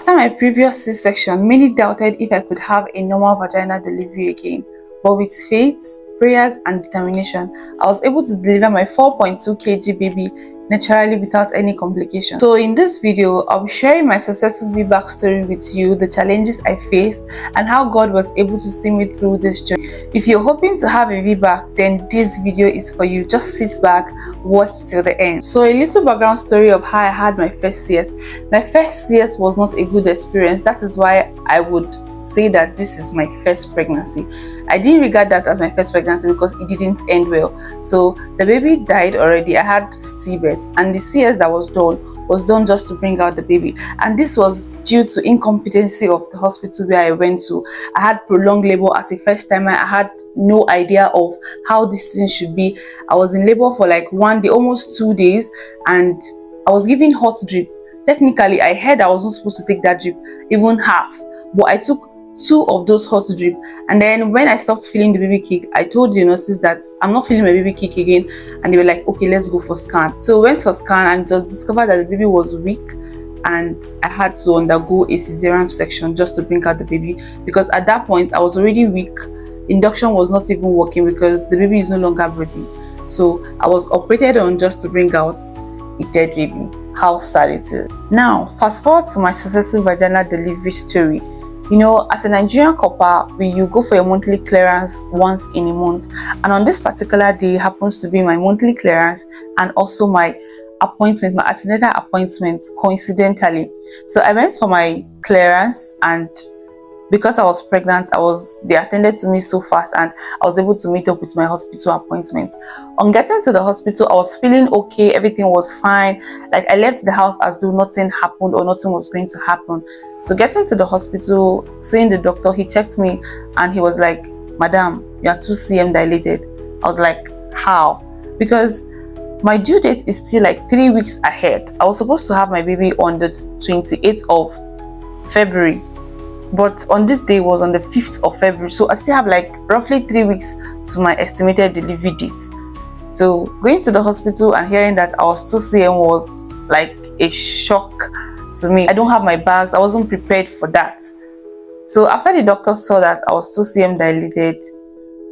After my previous C-section, many doubted if I could have a normal vaginal delivery again, but with faith, prayers and determination, I was able to deliver my 4.2 kg baby naturally without any complications. So in this video, I'll be sharing my successful VBAC story with you, the challenges I faced, and how God was able to see me through this journey. If you're hoping to have a VBAC, then this video is for you. Just sit back, watch till the end. So a little background story of how I had my first CS. My first CS was not a good experience. That is why I would say that this is my first pregnancy. I didn't regard that as my first pregnancy because it didn't end well. So the baby died already. I had stillbirth, and the CS that was done just to bring out the baby, and this was due to incompetency of the hospital where I went to. I had prolonged labor as a first timer. I had no idea of how this thing should be. I was in labor for like 1 day, almost 2 days, and I was given hot drip. Technically, I heard I wasn't supposed to take that drip, even half, but I took 2 of those hot drip. And then when I stopped feeling the baby kick, I told the nurses that I'm not feeling my baby kick again, and they were like, okay, let's go for scan. So we went for scan, and it was discovered that the baby was weak, and I had to undergo a cesarean section just to bring out the baby, because at that point I was already weak. Induction was not even working because the baby is no longer breathing. So I was operated on just to bring out a dead baby. How sad it is. Now fast forward to my successful vaginal delivery story. You know, as a Nigerian couple, you go for your monthly clearance once in a month, and on this particular day happens to be my monthly clearance and also my appointment, my antenatal appointment, coincidentally. So I went for my clearance, and because I was pregnant, they attended to me so fast, and I was able to meet up with my hospital appointment. On getting to the hospital, I was feeling okay, everything was fine. Like, I left the house as though nothing happened or nothing was going to happen. So getting to the hospital, seeing the doctor, he checked me and he was like, "Madam, you are 2 cm dilated." I was like, how? Because my due date is still like 3 weeks ahead. I was supposed to have my baby on the 28th of February. But on this day was on the 5th of February. So I still have like roughly 3 weeks to my estimated delivery date. So going to the hospital and hearing that I was 2 cm was like a shock to me. I don't have my bags. I wasn't prepared for that. So after the doctor saw that I was 2 cm dilated,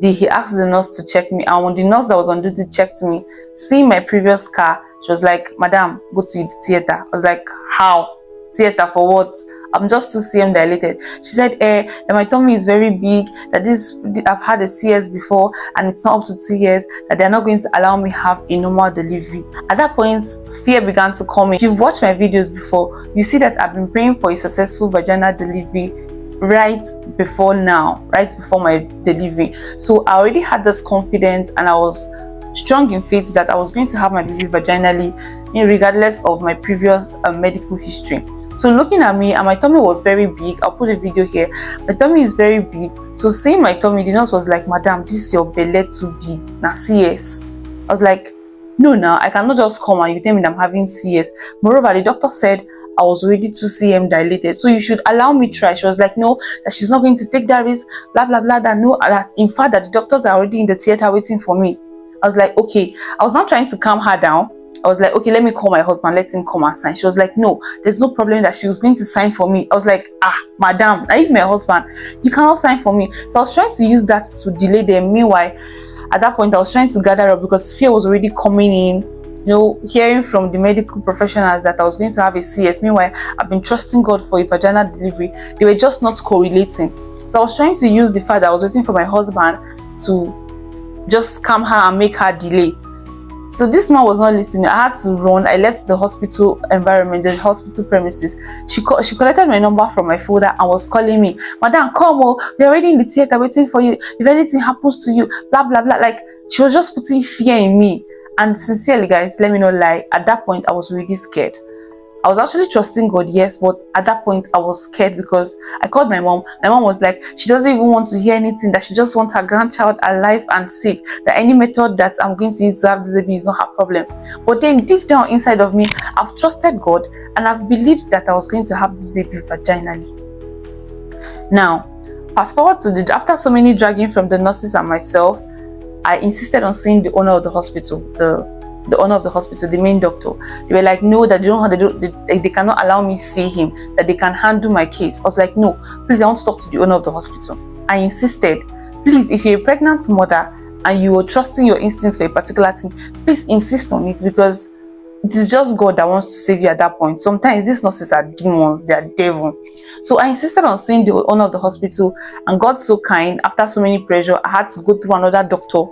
he asked the nurse to check me. And when the nurse that was on duty checked me, seeing my previous scar, she was like, "Madam, go to the theater." I was like, how? Theater for what? I'm just 2 cm dilated. She said, that my tummy is very big, that I've had a CS before and it's not up to 2 years, that they're not going to allow me have a normal delivery. At that point, fear began to come in. If you've watched my videos before, you see that I've been praying for a successful vaginal delivery right before now, right before my delivery. So I already had this confidence, and I was strong in faith that I was going to have my baby vaginally, regardless of my previous medical history. So looking at me, and my tummy was very big. I'll put a video here. My tummy is very big. So seeing my tummy, the nurse was like, "Madam, this is your belly too big. Now CS." I was like, "No, now I cannot just come and you tell me that I'm having CS." Moreover, the doctor said I was already 2 cm dilated, so you should allow me try. She was like, "No, that she's not going to take that risk, blah blah blah, that no, that in fact that the doctors are already in the theater waiting for me." I was like, okay. I was not trying to calm her down. I was like, okay, let me call my husband, let him come and sign. She was like, "No, there's no problem," that she was going to sign for me. I was like, madam, I need my husband, you cannot sign for me. So I was trying to use that to delay them. Meanwhile, at that point I was trying to gather up because fear was already coming in, hearing from the medical professionals that I was going to have a CS. Meanwhile, I've been trusting God for a vaginal delivery. They were just not correlating. So I was trying to use the fact that I was waiting for my husband to just calm her and make her delay. So this man was not listening. I had to run. I left the hospital environment, the hospital premises. She collected my number from my folder and was calling me, "Madam, come, they're already in the theater waiting for you. If anything happens to you, blah blah blah." Like, she was just putting fear in me. And sincerely, guys, let me not lie, at that point I was really scared. I was actually trusting God, yes, but at that point I was scared because I called my mom. My mom was like, she doesn't even want to hear anything, that she just wants her grandchild alive and safe, that any method that I'm going to use to have this baby is not her problem. But then deep down inside of me, I've trusted God and I've believed that I was going to have this baby vaginally. Now, fast forward to after so many dragging from the nurses and myself, I insisted on seeing the owner of the hospital, the the owner of the hospital, the main doctor. They were like, no, that they cannot allow me see him, that they can handle my case. I was like, no, please, I want to talk to the owner of the hospital. I insisted, please, if you're a pregnant mother and you are trusting your instincts for a particular thing, please insist on it, because it is just God that wants to save you at that point. Sometimes these nurses are demons, they are devil. So I insisted on seeing the owner of the hospital, and God so kind, after so many pressure, I had to go through another doctor,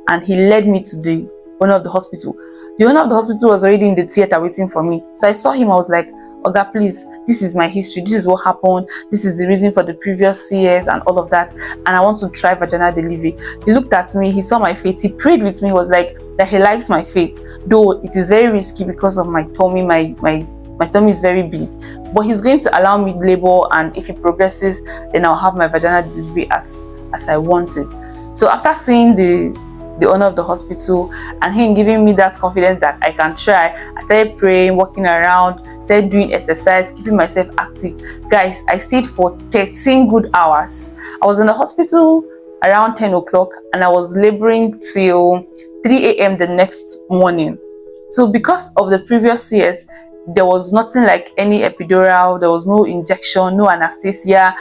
and he led me to the owner of the hospital. The owner of the hospital was already in the theater waiting for me. So I saw him, I was like, Oga, please, this is my history, this is what happened, this is the reason for the previous CS and all of that, and I want to try vaginal delivery. He looked at me, he saw my faith, he prayed with me, was like that he likes my faith, though it is very risky because of my tummy. My tummy is very big, but he's going to allow me labor, and if it progresses, then I'll have my vaginal delivery as I want it. So after seeing the owner of the hospital and him giving me that confidence that I can try, I started praying, walking around, started doing exercise, keeping myself active. Guys, I stayed for 13 good hours. I was in the hospital around 10 o'clock and I was laboring till 3 a.m. the next morning. So because of the previous CS, there was nothing like any epidural, there was no injection, no anesthesia,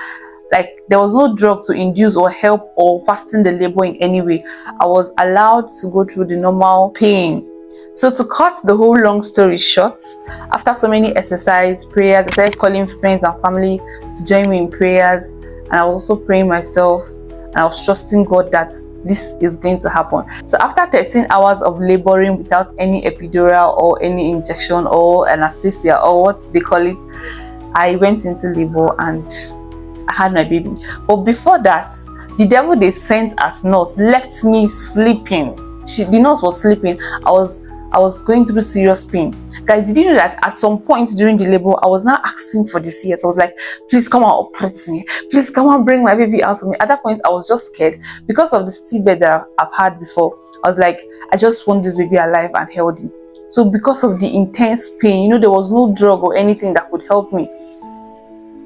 like there was no drug to induce or help or fasten the labor in any way. I was allowed to go through the normal pain. So to cut the whole long story short, after so many exercise, prayers, I started calling friends and family to join me in prayers, and I was also praying myself, and I was trusting God that this is going to happen. So after 13 hours of laboring without any epidural or any injection or anesthesia or what they call it, I went into labor and I had my baby. But before that, the devil they sent as nurse left me sleeping. The nurse was sleeping. I was going through serious pain. Guys, did you know that at some point during the labor, I was now asking for the CS. I was like, please come and operate me. Please come and bring my baby out of me. At that point, I was just scared because of the stillbirth that I've had before. I was like, I just want this baby alive and healthy. So because of the intense pain, there was no drug or anything that could help me.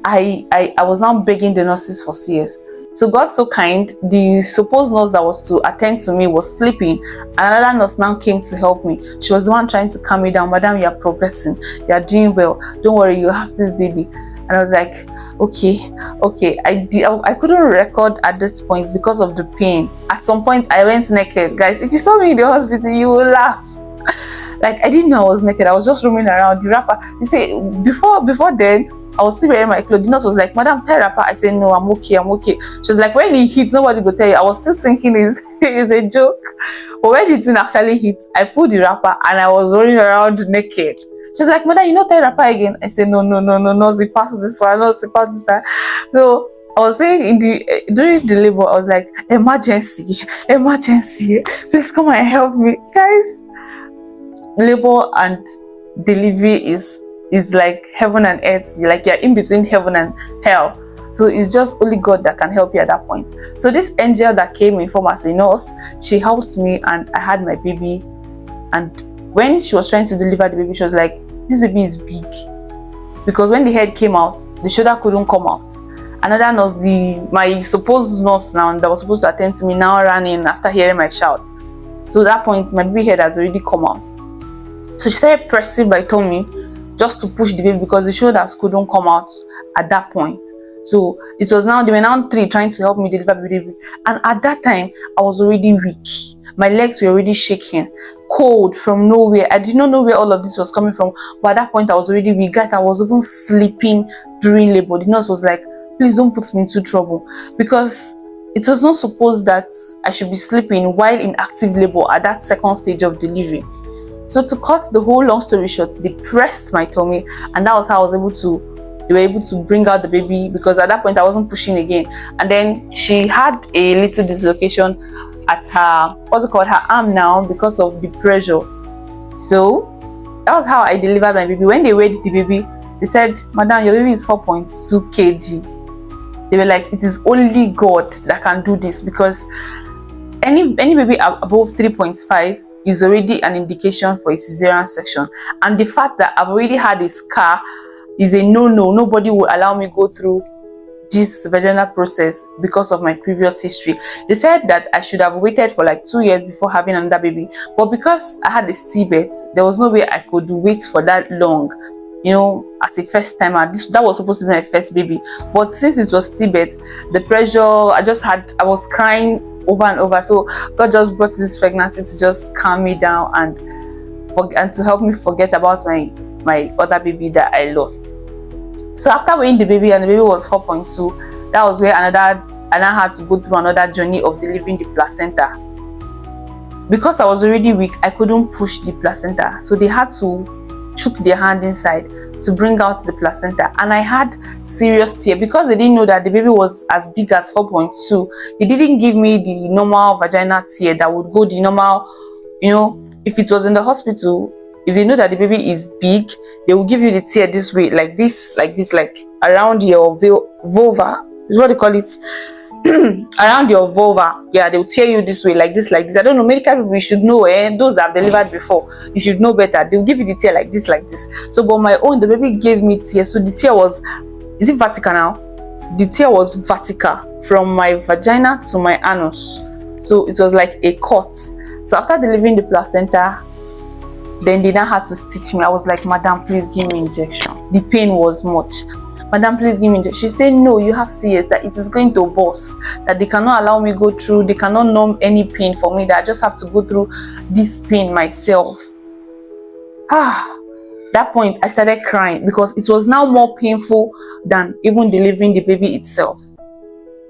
I was now begging the nurses for CS. So God so kind, the supposed nurse that was to attend to me was sleeping. Another nurse now came to help me. She was the one trying to calm me down. Madam, you are progressing. You are doing well. Don't worry, you have this baby. And I was like, okay. I couldn't record at this point because of the pain. At some point, I went naked. Guys, if you saw me in the hospital, you will laugh. Like, I didn't know I was naked. I was just roaming around. The wrapper, you say, before then, I was still wearing my clothes. The nurse was like, Madam, tie wrapper. I said, no, I'm okay. She was like, when it hits, nobody will tell you. I was still thinking it's a joke. But when the thing actually hit, I pulled the wrapper and I was running around naked. She was like, Madam, you not tie wrapper again? I said, no, she passed this one. So I was saying during the labor, I was like, emergency, please come and help me. Guys, labor and delivery is like heaven and earth. Like you're in between heaven and hell. So it's just only God that can help you at that point. So this angel that came in form as a nurse, she helped me and I had my baby. And when she was trying to deliver the baby, she was like, this baby is big. Because when the head came out, the shoulder couldn't come out. Another nurse, my supposed nurse now that was supposed to attend to me, now ran in after hearing my shout. So at that point, my baby head has already come out. So she started pressing my tummy just to push the baby because the shoulders couldn't come out at that point. So it was now, they were now 3 trying to help me deliver the baby. And at that time, I was already weak. My legs were already shaking, cold from nowhere. I did not know where all of this was coming from. But at that point, I was already weak. Guys, I was even sleeping during labor. The nurse was like, please don't put me into trouble. Because it was not supposed that I should be sleeping while in active labor at that second stage of delivery. So to cut the whole long story short, they pressed my tummy, and that was how I was they were able to bring out the baby, because at that point I wasn't pushing again. And then she had a little dislocation at her, her arm now because of the pressure. So that was how I delivered my baby. When they weighed the baby, they said, Madam, your baby is 4.2 kg. They were like, it is only God that can do this, because any baby above 3.5 is already an indication for a cesarean section. And the fact that I've already had a scar is a no-no. Nobody will allow me go through this vaginal process because of my previous history. They said that I should have waited for like 2 years before having another baby, but because I had a stillbirth, there was no way I could wait for that long, you know, as a first timer. That was supposed to be my first baby, but since it was stillbirth, the pressure I was crying over and over. So God just brought this pregnancy to just calm me down and to help me forget about my other baby that I lost. So after weighing the baby and the baby was 4.2, that was where I now had to go through another journey of delivering the placenta. Because I was already weak, I couldn't push the placenta, so they had to chook their hand inside to bring out the placenta. And I had serious tear because they didn't know that the baby was as big as 4.2. They didn't give me the normal vaginal tear that would go the normal, you know, if it was in the hospital. If they know that the baby is big, they will give you the tear this way, like this, like around your vulva, is what they call it. Around your vulva. Yeah, they will tear you this way, like this. I don't know, medical people, you should know, those that have delivered before, you should know better. They will give you the tear like this. So, but my own, the baby gave me tear. So the tear was, is it vertical now? The tear was vertical from my vagina to my anus. So it was like a cut. So after delivering the placenta, then they now had to stitch me. I was like, madam, please give me injection. The pain was much. Madam, please give me injection. She said, no, you have CS, that it is going to burst, that they cannot allow me go through, they cannot numb any pain for me, that I just have to go through this pain myself. That point I started crying because it was now more painful than even delivering the baby itself.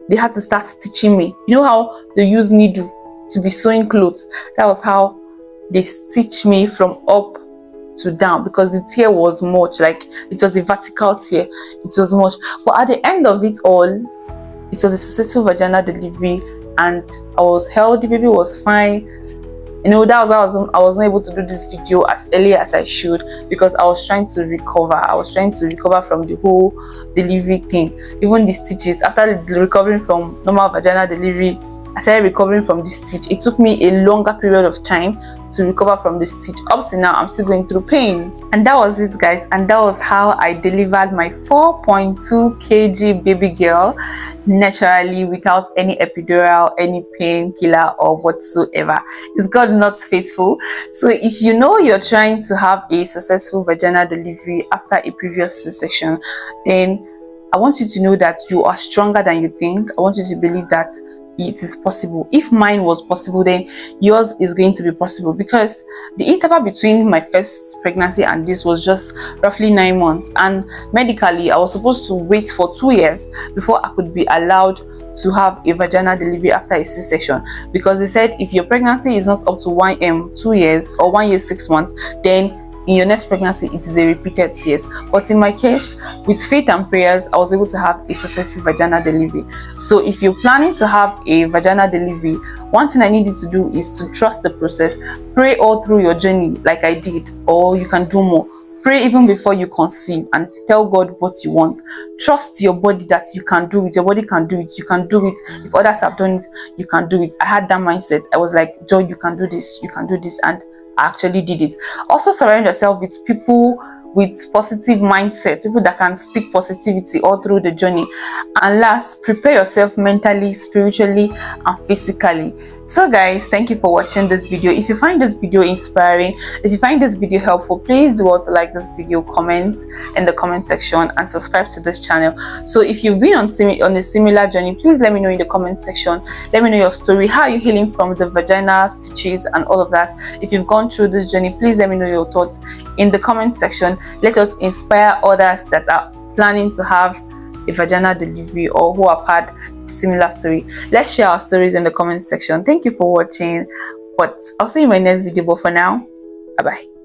They had to start stitching me. You know how they use needle to be sewing clothes? That was how they stitched me from up to down because the tear was much, like it was a vertical tear. It was much. But at the end of it all, it was a successful vaginal delivery and I was healthy. Baby was fine. You know, that was how I was not able to do this video as early as I should because I was trying to recover. I was trying to recover from the whole delivery thing. Even the stitches, after recovering from normal vaginal delivery, I started recovering from the stitch. It took me a longer period of time to recover from the stitch. Up to now, I'm still going through pains. And that was it, guys. And that was how I delivered my 4.2 kg baby girl naturally, without any epidural, any painkiller or whatsoever. Is God not faithful? So if you know you're trying to have a successful vaginal delivery after a previous C-section, then I want you to know that you are stronger than you think. I want you to believe that it is possible. If mine was possible, then yours is going to be possible, because the interval between my first pregnancy and this was just roughly 9 months, and medically I was supposed to wait for 2 years before I could be allowed to have a vaginal delivery after a C-section, because they said if your pregnancy is not up to 2 years or 1 year 6 months, then in your next pregnancy it is a repeated CS. But in my case, with faith and prayers, I was able to have a successful vaginal delivery. So if you're planning to have a vaginal delivery, one thing I need you to do is to trust the process. Pray all through your journey like I did, or you can do more. Pray even before you conceive and tell God what you want. Trust your body that you can do it. Your body can do it. You can do it. If others have done it, you can do it. I had that mindset. I was like, Joy, you can do this. You can do this. And I actually did it. Also, surround yourself with people with positive mindsets, people that can speak positivity all through the journey. And last, prepare yourself mentally, spiritually, and physically. So guys, thank you for watching this video. If you find this video inspiring, if you find this video helpful, please do also like this video, comment in the comment section, and subscribe to this channel. So if you've been on a similar journey, please let me know in the comment section. Let me know your story. How are you healing from the vaginal stitches and all of that? If you've gone through this journey, please let me know your thoughts in the comment section. Let us inspire others that are planning to have a vaginal delivery or who have had a similar story. Let's share our stories in the comment section. Thank you for watching, but I'll see you in my next video. But for now, bye bye.